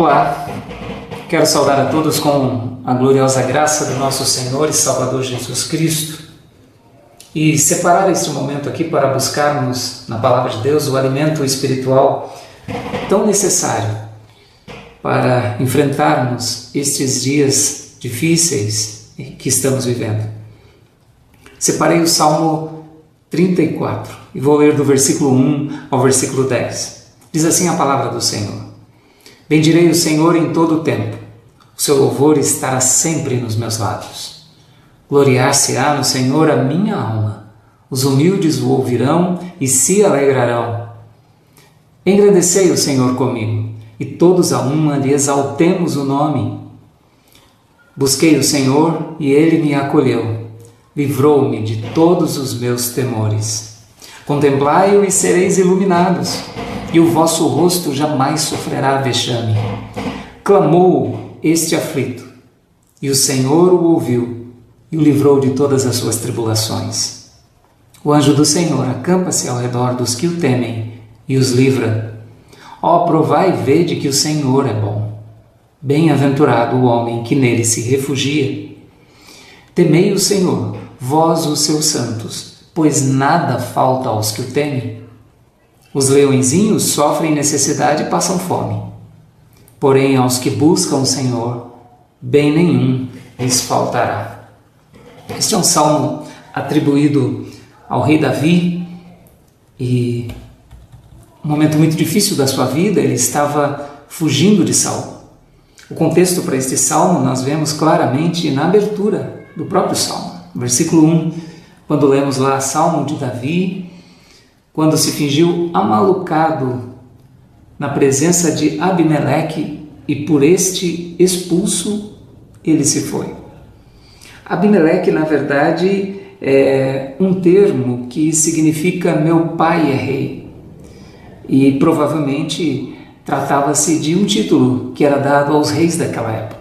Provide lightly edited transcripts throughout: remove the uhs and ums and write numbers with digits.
Olá, quero saudar a todos com a gloriosa graça do nosso Senhor e Salvador Jesus Cristo e separar este momento aqui para buscarmos na Palavra de Deus o alimento espiritual tão necessário para enfrentarmos estes dias difíceis que estamos vivendo. Separei o Salmo 34 e vou ler do versículo 1 ao versículo 10. Diz assim a palavra do Senhor: Bendirei o Senhor em todo o tempo, o seu louvor estará sempre nos meus lábios. Gloriar-se-á no Senhor a minha alma, os humildes o ouvirão e se alegrarão. Engrandecei o Senhor comigo, e todos a uma lhe exaltemos o nome. Busquei o Senhor e ele me acolheu, livrou-me de todos os meus temores. Contemplai-o e sereis iluminados, e o vosso rosto jamais sofrerá vexame. Clamou este aflito, e o Senhor o ouviu, e o livrou de todas as suas tribulações. O anjo do Senhor acampa-se ao redor dos que o temem, e os livra. Ó, provai e vede que o Senhor é bom. Bem-aventurado o homem que nele se refugia. Temei o Senhor, vós os seus santos, pois nada falta aos que o temem. Os leõezinhos sofrem necessidade e passam fome. Porém, aos que buscam o Senhor, bem nenhum lhes faltará. Este é um salmo atribuído ao rei Davi e um momento muito difícil da sua vida, ele estava fugindo de Saul. O contexto para este salmo nós vemos claramente na abertura do próprio salmo. Versículo 1, quando lemos lá Salmo de Davi, quando se fingiu amalucado na presença de Abimeleque e por este expulso, ele se foi. Abimeleque, na verdade, é um termo que significa meu pai é rei. E provavelmente tratava-se de um título que era dado aos reis daquela época.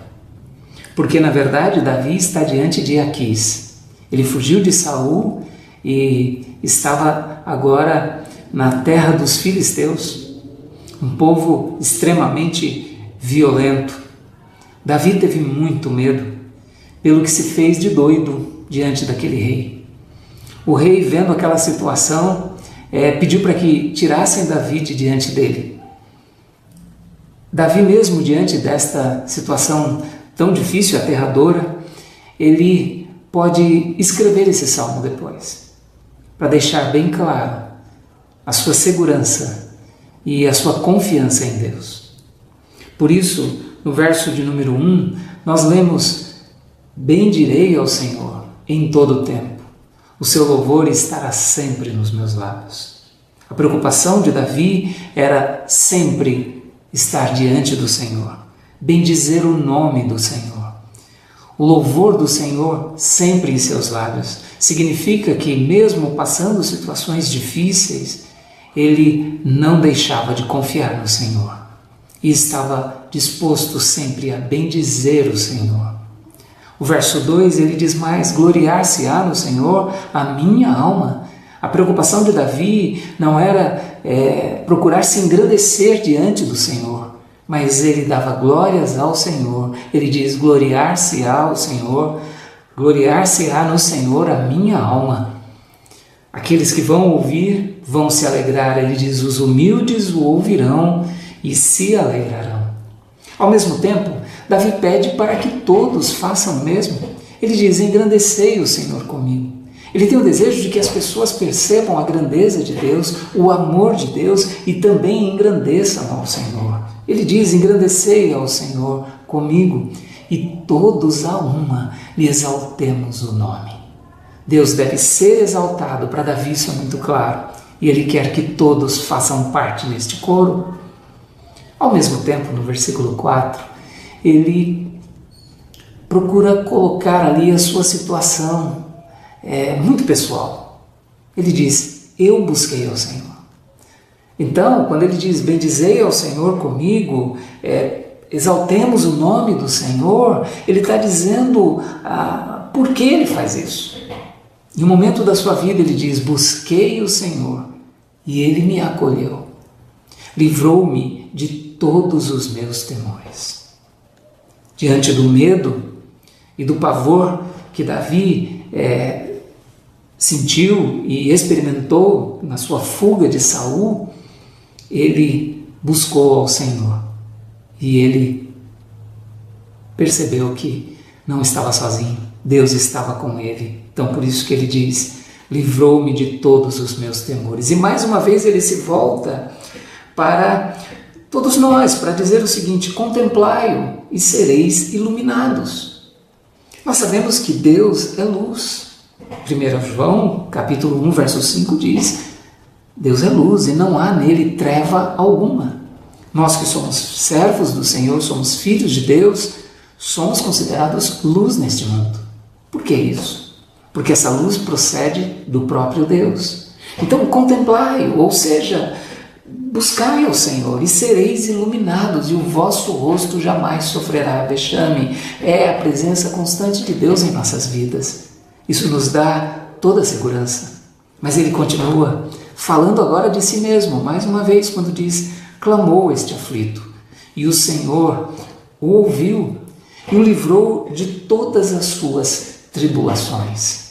Porque, na verdade, Davi está diante de Aquis. Ele fugiu de Saul e estava agora na terra dos filisteus, um povo extremamente violento. Davi teve muito medo, pelo que se fez de doido diante daquele rei. O rei, vendo aquela situação, pediu para que tirassem Davi de diante dele. Davi mesmo, diante desta situação tão difícil, aterradora, ele pode escrever esse salmo depois, para deixar bem claro a sua segurança e a sua confiança em Deus. Por isso, no verso de número 1, nós lemos: Bendirei ao Senhor em todo o tempo, o seu louvor estará sempre nos meus lábios. A preocupação de Davi era sempre estar diante do Senhor, bendizer o nome do Senhor. O louvor do Senhor sempre em seus lábios significa que, mesmo passando situações difíceis, ele não deixava de confiar no Senhor e estava disposto sempre a bendizer o Senhor. O verso 2 ele diz mais: gloriar-se-á no Senhor a minha alma. A preocupação de Davi não era procurar se engrandecer diante do Senhor, mas ele dava glórias ao Senhor. Ele diz: gloriar-se-á ao Senhor, gloriar-se-á no Senhor a minha alma. Aqueles que vão ouvir vão se alegrar. Ele diz: os humildes o ouvirão e se alegrarão. Ao mesmo tempo, Davi pede para que todos façam o mesmo. Ele diz: engrandecei o Senhor comigo. Ele tem o desejo de que as pessoas percebam a grandeza de Deus, o amor de Deus e também engrandeçam ao Senhor. Ele diz: engrandecei ao Senhor comigo e todos a uma lhe exaltemos o nome. Deus deve ser exaltado. Para Davi isso é muito claro, e ele quer que todos façam parte deste coro. Ao mesmo tempo, no versículo 4, ele procura colocar ali a sua situação muito pessoal. Ele diz: eu busquei ao Senhor. Então, quando ele diz: bendizei ao Senhor comigo, exaltemos o nome do Senhor, ele está dizendo por que ele faz isso. Em um momento da sua vida ele diz: busquei o Senhor e ele me acolheu. Livrou-me de todos os meus temores. Diante do medo e do pavor que Davi sentiu e experimentou na sua fuga de Saul, ele buscou ao Senhor e ele percebeu que não estava sozinho, Deus estava com ele. Então por isso que ele diz: livrou-me de todos os meus temores. E mais uma vez ele se volta para todos nós, para dizer o seguinte: contemplai-o e sereis iluminados. Nós sabemos que Deus é luz. 1 João, capítulo 1, verso 5 diz: Deus é luz e não há nele treva alguma. Nós que somos servos do Senhor, somos filhos de Deus, somos considerados luz neste mundo. Por que isso? Porque essa luz procede do próprio Deus. Então contemplai-o, ou seja, buscai ao Senhor e sereis iluminados, e o vosso rosto jamais sofrerá vexame. É a presença constante de Deus em nossas vidas. Isso nos dá toda a segurança. Mas ele continua falando agora de si mesmo, mais uma vez, quando diz: clamou este aflito, e o Senhor o ouviu e o livrou de todas as suas tribulações.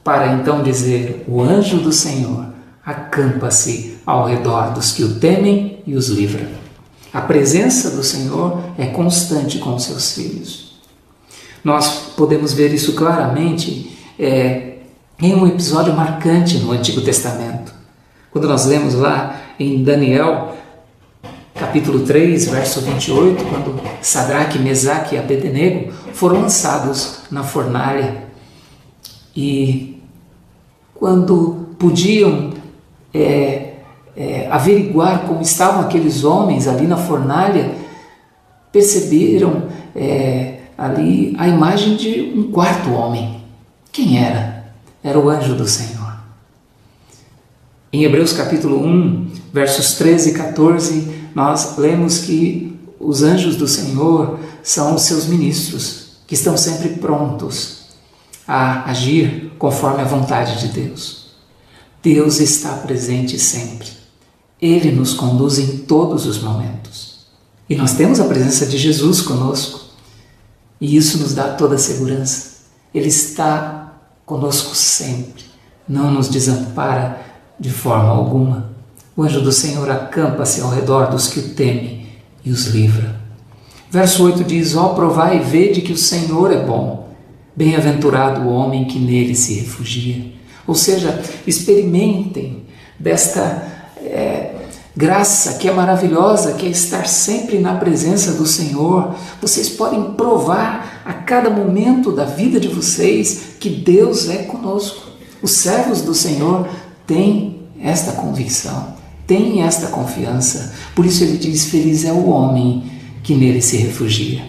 Para então dizer: o anjo do Senhor acampa-se ao redor dos que o temem e os livra. A presença do Senhor é constante com os seus filhos. Nós podemos ver isso claramente em um episódio marcante no Antigo Testamento. Quando nós lemos lá em Daniel, capítulo 3, verso 28, quando Sadraque, Mesaque e Abednego foram lançados na fornalha. E quando podiam averiguar como estavam aqueles homens ali na fornalha, perceberam ali a imagem de um quarto homem. Quem era? Era o anjo do Senhor. Em Hebreus capítulo 1, versos 13 e 14, nós lemos que os anjos do Senhor são os seus ministros, que estão sempre prontos a agir conforme a vontade de Deus. Deus está presente sempre. Ele nos conduz em todos os momentos. E nós temos a presença de Jesus conosco. E isso nos dá toda a segurança. Ele está conosco sempre. Não nos desampara de forma alguma. O anjo do Senhor acampa-se ao redor dos que o temem e os livra. Verso 8 diz: ó, provai e vede que o Senhor é bom. Bem-aventurado o homem que nele se refugia. Ou seja, experimentem desta graça que é maravilhosa, que é estar sempre na presença do Senhor. Vocês podem provar a cada momento da vida de vocês que Deus é conosco. Os servos do Senhor têm esta convicção, têm esta confiança. Por isso ele diz: feliz é o homem que nele se refugia.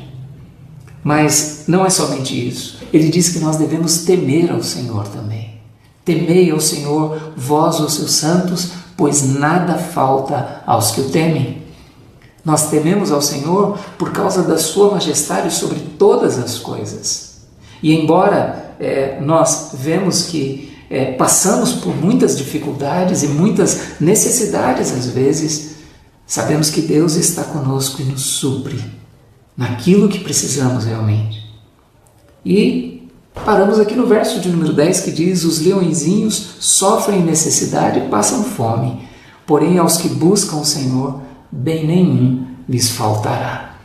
Mas não é somente isso. Ele diz que nós devemos temer ao Senhor também. Temei ao Senhor, vós os seus santos, pois nada falta aos que o temem. Nós tememos ao Senhor por causa da sua majestade sobre todas as coisas. E embora nós vemos que passamos por muitas dificuldades e muitas necessidades às vezes, sabemos que Deus está conosco e nos supre naquilo que precisamos realmente. E paramos aqui no verso de número 10 que diz: os leõezinhos sofrem necessidade e passam fome, porém aos que buscam o Senhor, bem nenhum lhes faltará.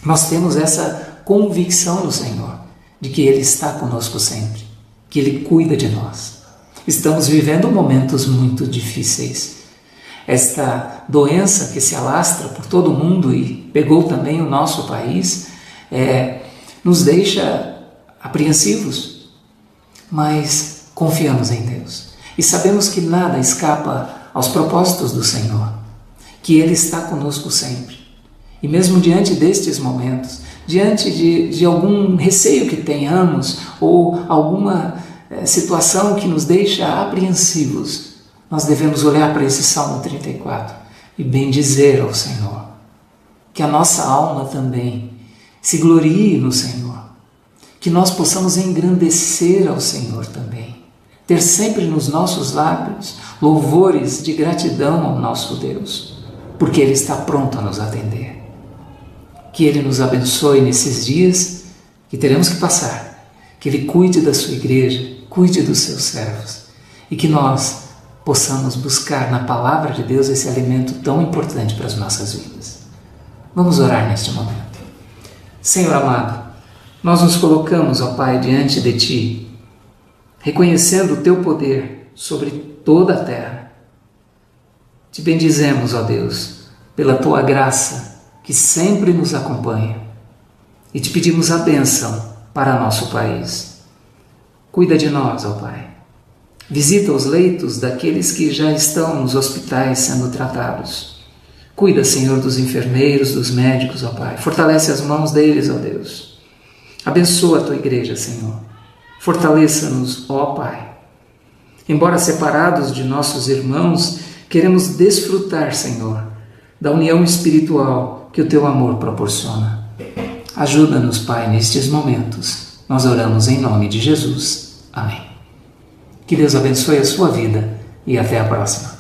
Nós temos essa convicção no Senhor, de que Ele está conosco sempre, que Ele cuida de nós. Estamos vivendo momentos muito difíceis. Esta doença que se alastra por todo o mundo e pegou também o nosso país, nos deixa apreensivos, mas confiamos em Deus e sabemos que nada escapa aos propósitos do Senhor, que Ele está conosco sempre. E mesmo diante destes momentos, diante de algum receio que tenhamos ou alguma situação que nos deixa apreensivos, nós devemos olhar para esse Salmo 34 e bendizer ao Senhor, que a nossa alma também se glorie no Senhor, que nós possamos engrandecer ao Senhor também, ter sempre nos nossos lábios louvores de gratidão ao nosso Deus. porque Ele está pronto a nos atender. Que Ele nos abençoe nesses dias que teremos que passar, que Ele cuide da sua igreja, cuide dos seus servos e que nós possamos buscar na palavra de Deus esse alimento tão importante para as nossas vidas. Vamos orar neste momento. Senhor amado, nós nos colocamos, ó Pai, diante de Ti, reconhecendo o Teu poder sobre toda a terra. Te bendizemos, ó Deus, pela Tua graça que sempre nos acompanha e te pedimos a bênção para nosso país. Cuida de nós, ó Pai. Visita os leitos daqueles que já estão nos hospitais sendo tratados. Cuida, Senhor, dos enfermeiros, dos médicos, ó Pai. Fortalece as mãos deles, ó Deus. Abençoa a Tua igreja, Senhor. Fortaleça-nos, ó Pai. Embora separados de nossos irmãos, queremos desfrutar, Senhor, da união espiritual que o Teu amor proporciona. Ajuda-nos, Pai, nestes momentos. Nós oramos em nome de Jesus. Amém. Que Deus abençoe a sua vida e até a próxima.